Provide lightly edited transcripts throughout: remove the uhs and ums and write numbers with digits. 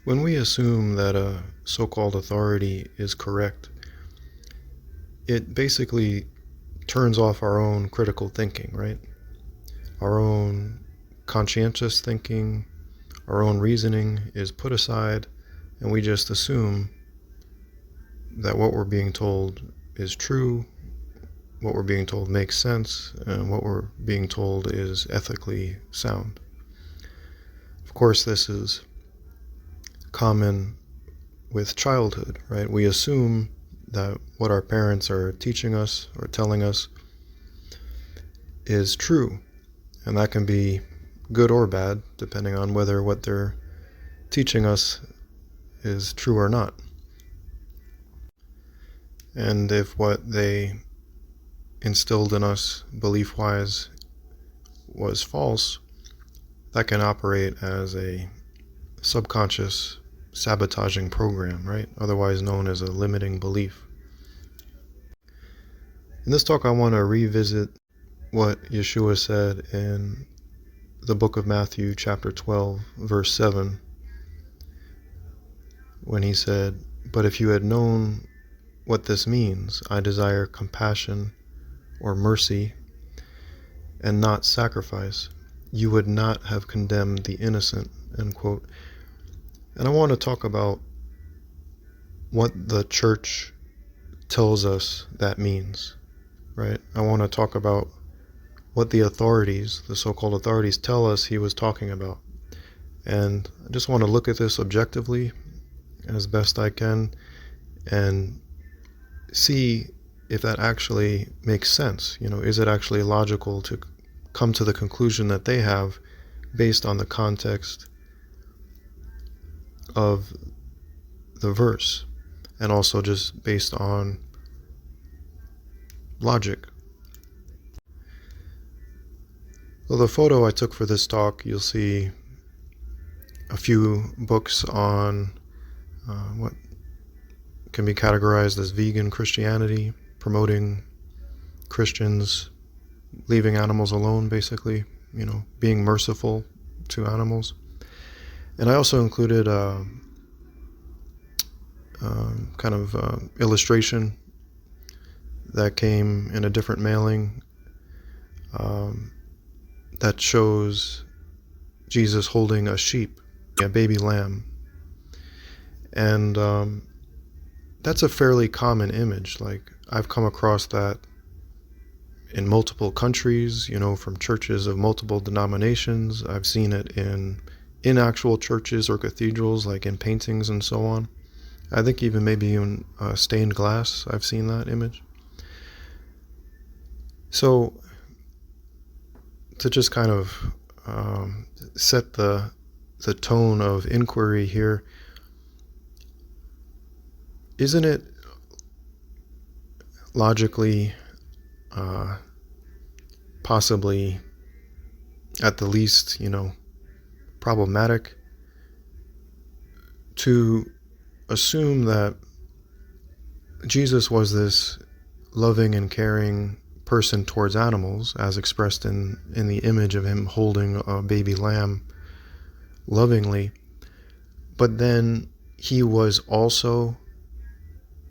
When we assume that a so-called authority is correct, it basically turns off our own critical thinking, right? Our own conscientious thinking, our own reasoning is put aside, and we just assume that what we're being told is true, what we're being told makes sense, and what we're being told is ethically sound. Of course, this is common with childhood, right? We assume that what our parents are teaching us or telling us is true, and that can be good or bad, depending on whether what they're teaching us is true or not. And if what they instilled in us belief-wise was false, that can operate as a subconscious sabotaging program, right? Otherwise known as a limiting belief. In this talk, I want to revisit what Yeshua said in the book of Matthew, chapter 12, verse 7, when he said, "But if you had known what this means, I desire compassion or mercy and not sacrifice, you would not have condemned the innocent," end quote. And I want to talk about what the church tells us that means, right? I want to talk about what the authorities, the so-called authorities, tell us he was talking about. And I just want to look at this objectively as best I can and see if that actually makes sense. Is it actually logical to come to the conclusion that they have based on the context of the verse, and also just based on logic. Well, the photo I took for this talk, you'll see a few books on what can be categorized as vegan Christianity, promoting Christians leaving animals alone, basically, being merciful to animals. And I also included kind of illustration that came in a different mailing that shows Jesus holding a sheep, a baby lamb. And that's a fairly common image. Like, I've come across that in multiple countries, from churches of multiple denominations. I've seen it in actual churches or cathedrals, like in paintings and so on. I think even maybe in stained glass, I've seen that image. So, to just kind of set the tone of inquiry here, isn't it logically, possibly, at the least, problematic to assume that Jesus was this loving and caring person towards animals, as expressed in the image of him holding a baby lamb lovingly, but then he was also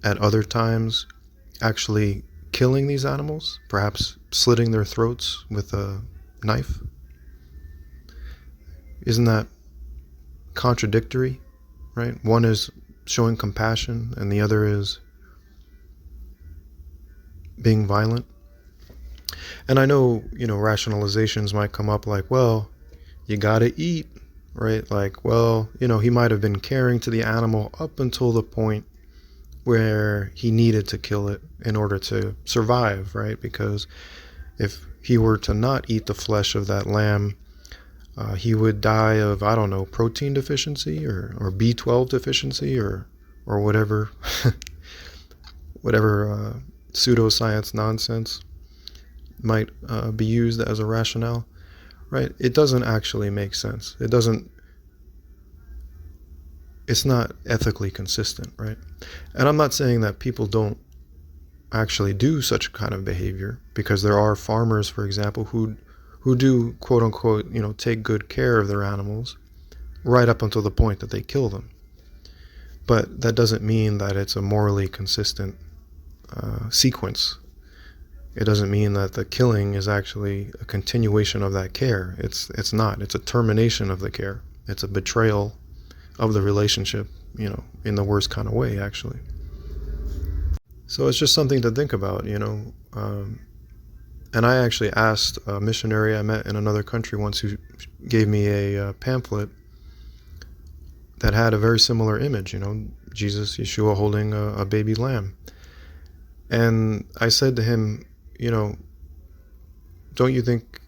at other times actually killing these animals, perhaps slitting their throats with a knife? Isn't that contradictory, right? One is showing compassion and the other is being violent. And I know, rationalizations might come up like, well, you gotta eat, right? Like, well, he might have been caring to the animal up until the point where he needed to kill it in order to survive, right? Because if he were to not eat the flesh of that lamb, he would die of, I don't know, protein deficiency or B12 deficiency or whatever, whatever pseudoscience nonsense might be used as a rationale, right? It doesn't actually make sense. It's not ethically consistent, right? And I'm not saying that people don't actually do such kind of behavior, because there are farmers, for example, who do, quote unquote, take good care of their animals right up until the point that they kill them. But that doesn't mean that it's a morally consistent sequence. It doesn't mean that the killing is actually a continuation of that care. It's not. It's a termination of the care. It's a betrayal of the relationship, in the worst kind of way, actually. So it's just something to think about. And I actually asked a missionary I met in another country once who gave me a pamphlet that had a very similar image, Jesus, Yeshua holding a baby lamb. And I said to him, don't you think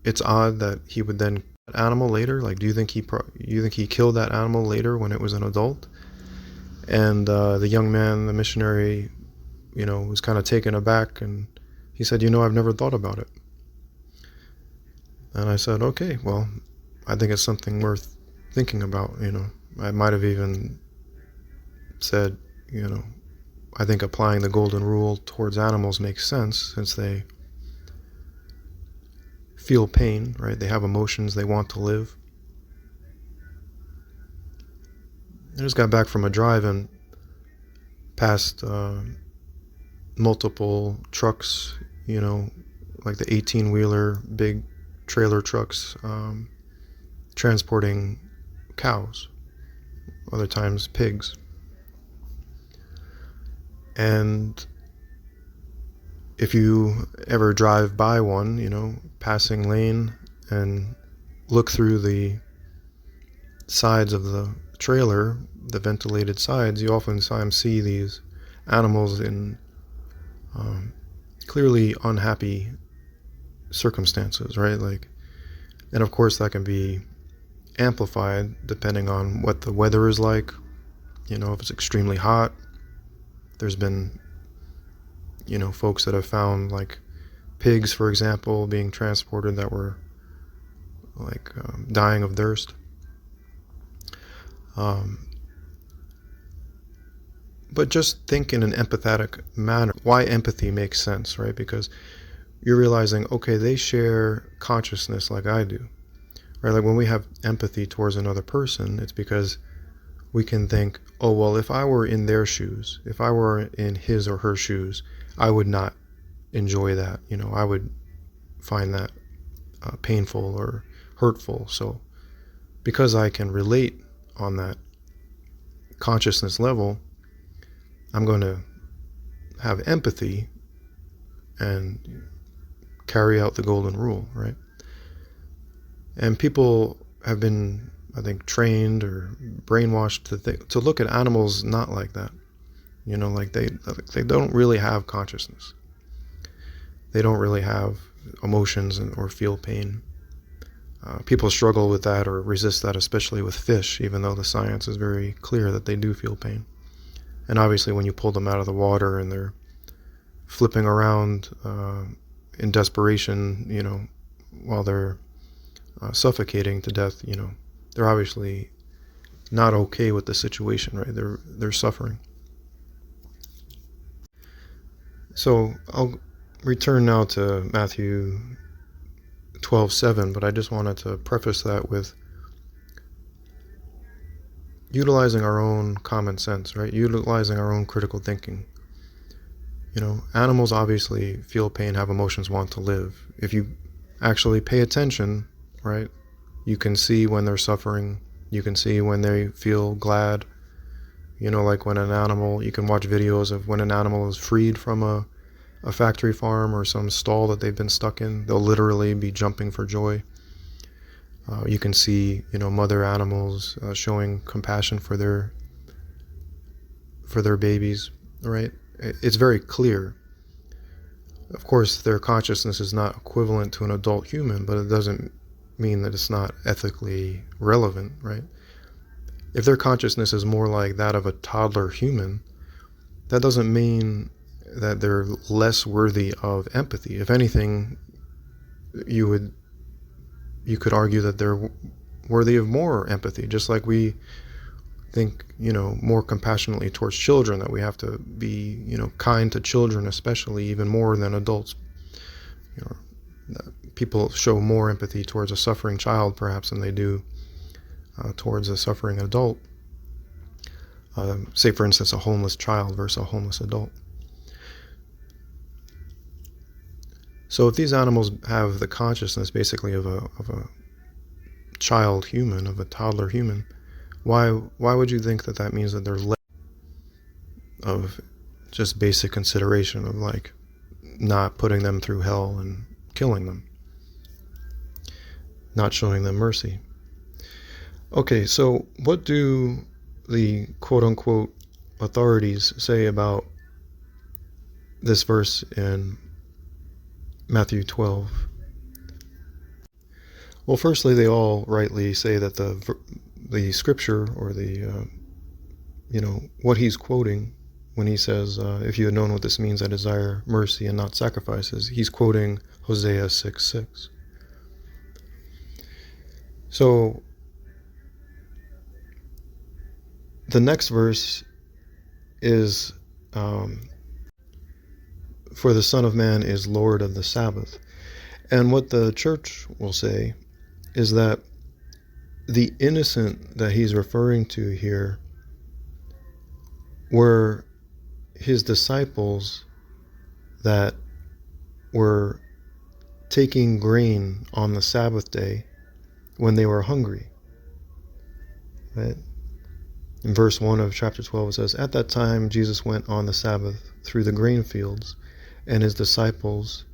it's odd that he would then kill that animal later? Like, do you think he killed that animal later when it was an adult? And the young man, the missionary, was kind of taken aback, and he said, I've never thought about it. And I said, okay, well, I think it's something worth thinking about. I might have even said, I think applying the golden rule towards animals makes sense, since they feel pain, right? They have emotions, they want to live. I just got back from a drive and passed multiple trucks, like the 18-wheeler, big trailer trucks, transporting cows, other times pigs. And if you ever drive by one, passing lane, and look through the sides of the trailer, the ventilated sides, you oftentimes see these animals in clearly unhappy circumstances, right? And of course that can be amplified depending on what the weather is like. If it's extremely hot, there's been, folks that have found, like, pigs, for example, being transported that were, dying of thirst. But just think in an empathetic manner. Why empathy makes sense, right? Because you're realizing, okay, they share consciousness like I do, right? Like when we have empathy towards another person, it's because we can think, oh, well, if I were in their shoes, if I were in his or her shoes, I would not enjoy that. I would find that painful or hurtful. So because I can relate on that consciousness level, I'm going to have empathy and carry out the golden rule, right? And people have been, I think, trained or brainwashed to look at animals not like that. Like they don't really have consciousness. They don't really have emotions or feel pain. People struggle with that or resist that, especially with fish, even though the science is very clear that they do feel pain. And obviously when you pull them out of the water and they're flipping around in desperation, while they're suffocating to death, they're obviously not okay with the situation, right? They're suffering. So I'll return now to Matthew 12:7, but I just wanted to preface that with utilizing our own common sense, right? Utilizing our own critical thinking. Animals obviously feel pain, have emotions, want to live. If you actually pay attention, right, you can see when they're suffering. You can see when they feel glad. Like when an animal, you can watch videos of when an animal is freed from a factory farm or some stall that they've been stuck in. They'll literally be jumping for joy. You can see, mother animals showing compassion for their babies, right? It's very clear. Of course, their consciousness is not equivalent to an adult human, but it doesn't mean that it's not ethically relevant, right? If their consciousness is more like that of a toddler human, that doesn't mean that they're less worthy of empathy. If anything, you could argue that they're worthy of more empathy, just like we think, more compassionately towards children, that we have to be, kind to children, especially even more than adults. People show more empathy towards a suffering child, perhaps, than they do towards a suffering adult. Say, for instance, a homeless child versus a homeless adult. So if these animals have the consciousness basically of a child human, of a toddler human, why would you think that that means that they're less of just basic consideration of like not putting them through hell and killing them, not showing them mercy? Okay, so what do the quote-unquote authorities say about this verse in Matthew 12? Well, firstly, they all rightly say that the scripture, or the what he's quoting when he says, if you had known what this means, I desire mercy and not sacrifices, he's quoting Hosea 6:6. So the next verse is, for the Son of Man is Lord of the Sabbath. And what the church will say is that the innocent that he's referring to here were his disciples that were taking grain on the Sabbath day when they were hungry. Right? In verse 1 of chapter 12 it says, "At that time Jesus went on the Sabbath through the grain fields, and his disciples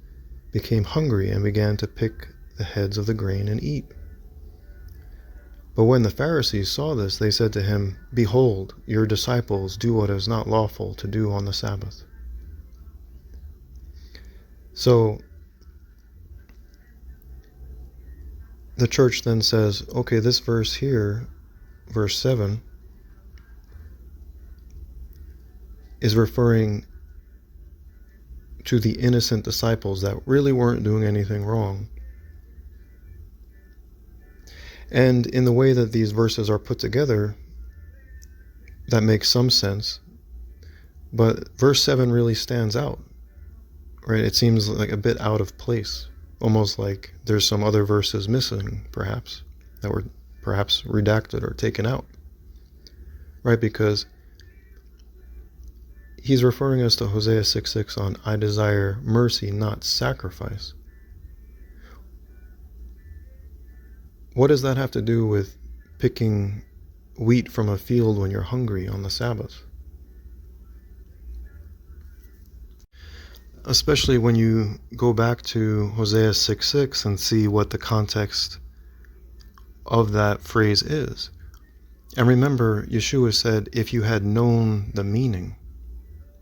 became hungry and began to pick the heads of the grain and eat. But when the Pharisees saw this, they said to him, 'Behold, your disciples do what is not lawful to do on the Sabbath.'" So the church then says, okay, this verse here, verse 7, is referring to the innocent disciples that really weren't doing anything wrong. And in the way that these verses are put together, that makes some sense. But verse 7 really stands out, right? It seems like a bit out of place, almost like there's some other verses missing, perhaps, that were perhaps redacted or taken out, right? Because he's referring us to Hosea 6:6 on, I desire mercy, not sacrifice. What does that have to do with picking wheat from a field when you're hungry on the Sabbath? Especially when you go back to Hosea 6:6 and see what the context of that phrase is. And remember, Yeshua said, if you had known the meaning,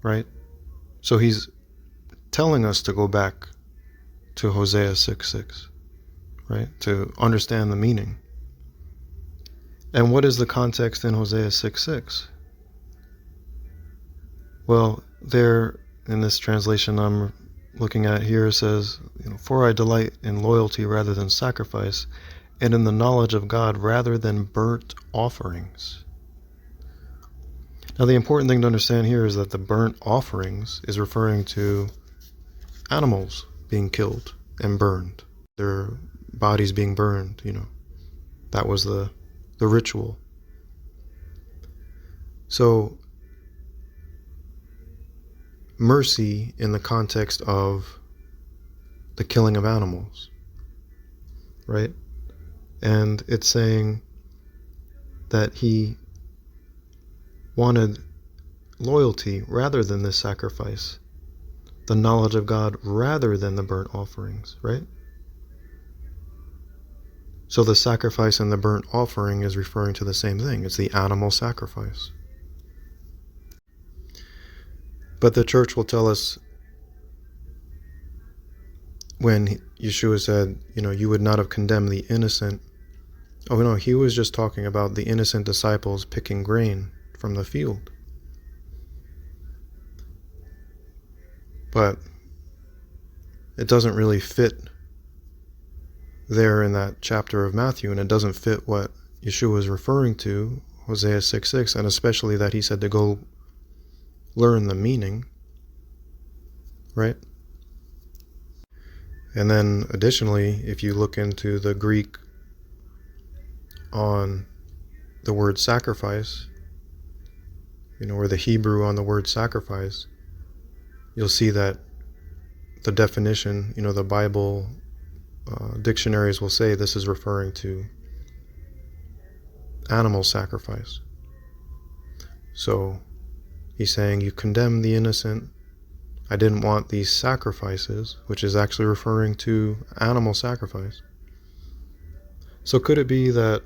right? So he's telling us to go back to Hosea 6:6, right? To understand the meaning. And what is the context in Hosea 6:6? Well, there in this translation I'm looking at here, it says, for I delight in loyalty rather than sacrifice, and in the knowledge of God rather than burnt offerings. Now, the important thing to understand here is that the burnt offerings is referring to animals being killed and burned, their bodies being burned, That was the ritual. So, mercy in the context of the killing of animals, right? And it's saying that he wanted loyalty rather than the sacrifice, the knowledge of God rather than the burnt offerings, right? So the sacrifice and the burnt offering is referring to the same thing. It's the animal sacrifice. But the church will tell us, when Yeshua said, you would not have condemned the innocent. Oh no, he was just talking about the innocent disciples picking grain from the field. But it doesn't really fit there in that chapter of Matthew, and it doesn't fit what Yeshua is referring to, Hosea 6:6, and especially that he said to go learn the meaning, right? And then additionally, if you look into the Greek on the word sacrifice, or the Hebrew on the word sacrifice, you'll see that the definition, the Bible dictionaries will say this is referring to animal sacrifice. So he's saying, you condemn the innocent. I didn't want these sacrifices, which is actually referring to animal sacrifice. So could it be that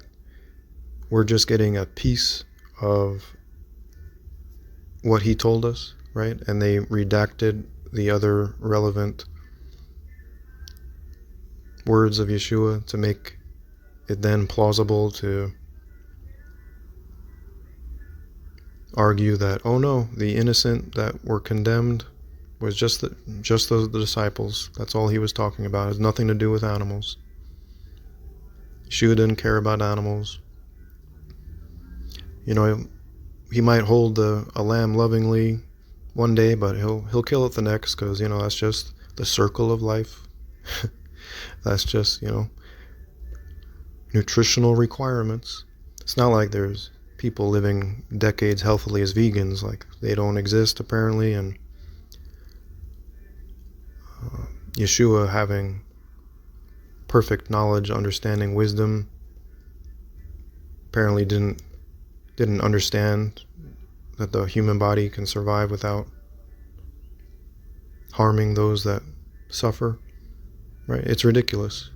we're just getting a piece of what he told us, right? And they redacted the other relevant words of Yeshua to make it then plausible to argue that, oh no, the innocent that were condemned was just the disciples. That's all he was talking about. It has nothing to do with animals. Yeshua didn't care about animals. He might hold a lamb lovingly one day, but he'll kill it the next, because that's just the circle of life. That's just nutritional requirements. It's not like there's people living decades healthily as vegans. Like, they don't exist apparently, and Yeshua, having perfect knowledge, understanding, wisdom, apparently didn't understand that the human body can survive without harming those that suffer. Right? It's ridiculous,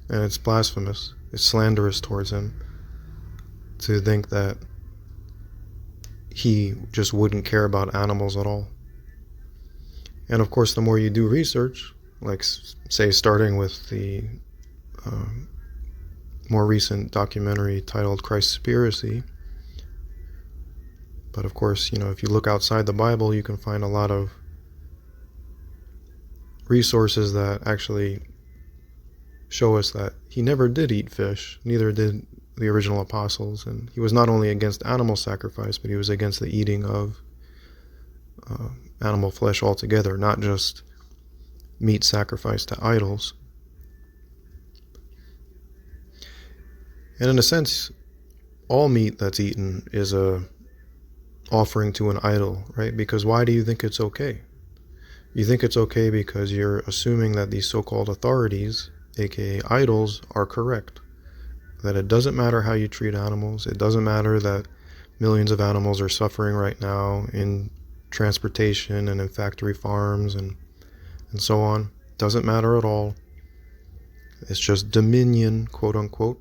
and it's blasphemous. It's slanderous towards him to think that he just wouldn't care about animals at all. And of course, the more you do research, like say starting with the more recent documentary titled Christspiracy, but of course, if you look outside the Bible, you can find a lot of resources that actually show us that he never did eat fish, neither did the original apostles, and he was not only against animal sacrifice, but he was against the eating of animal flesh altogether, not just meat sacrificed to idols. And in a sense, all meat that's eaten is a offering to an idol, right? Because why do you think it's okay? You think it's okay because you're assuming that these so-called authorities, aka idols, are correct. That it doesn't matter how you treat animals. It doesn't matter that millions of animals are suffering right now in transportation and in factory farms and so on. Doesn't matter at all. It's just dominion, quote unquote.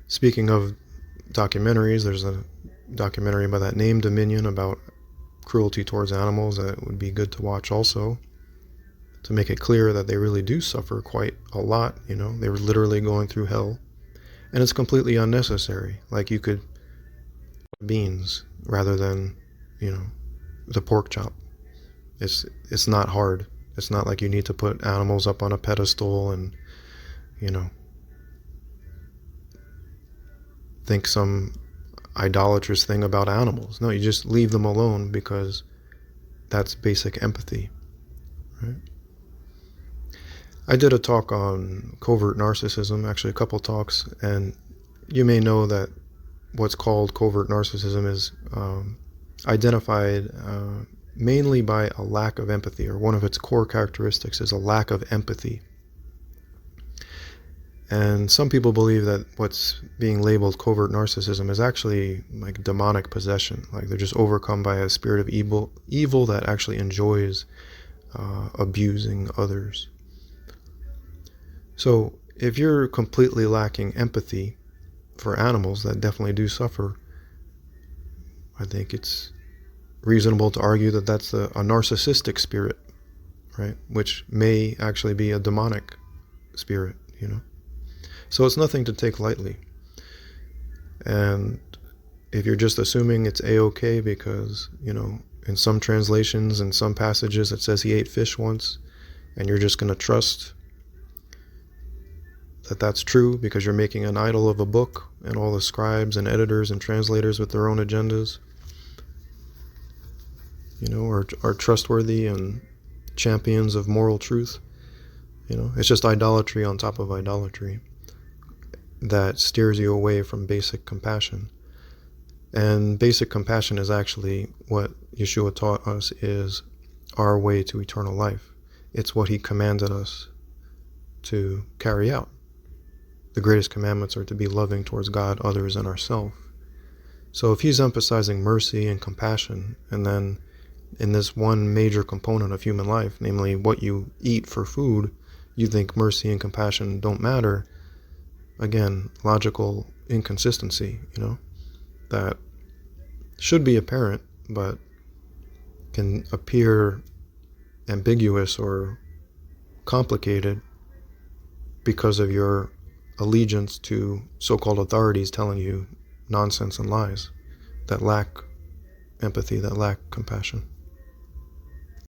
Speaking of documentaries, there's a documentary by that name, Dominion, about cruelty towards animals that would be good to watch also, to make it clear that they really do suffer quite a lot. They were literally going through hell, and it's completely unnecessary. Like, you could beans rather than the pork chop. It's not hard. It's not like you need to put animals up on a pedestal and think some idolatrous thing about animals. No, you just leave them alone, because that's basic empathy, right? I did a talk on covert narcissism, actually a couple talks, and you may know that what's called covert narcissism is identified mainly by a lack of empathy, or one of its core characteristics is a lack of empathy. And some people believe that what's being labeled covert narcissism is actually like demonic possession. Like, they're just overcome by a spirit of evil that actually enjoys abusing others. So if you're completely lacking empathy for animals that definitely do suffer, I think it's reasonable to argue that that's a narcissistic spirit, right? Which may actually be a demonic spirit, So it's nothing to take lightly. And if you're just assuming it's A-okay because, in some translations and some passages it says he ate fish once, and you're just going to trust that that's true because you're making an idol of a book and all the scribes and editors and translators with their own agendas, are trustworthy and champions of moral truth. It's just idolatry on top of idolatry that steers you away from basic compassion. And basic compassion is actually what Yeshua taught us is our way to eternal life. It's what he commanded us to carry out. The greatest commandments are to be loving towards God, others, and ourselves. So if he's emphasizing mercy and compassion, and then in this one major component of human life, namely what you eat for food, you think mercy and compassion don't matter, again, logical inconsistency, that should be apparent, but can appear ambiguous or complicated because of your allegiance to so-called authorities telling you nonsense and lies that lack empathy, that lack compassion.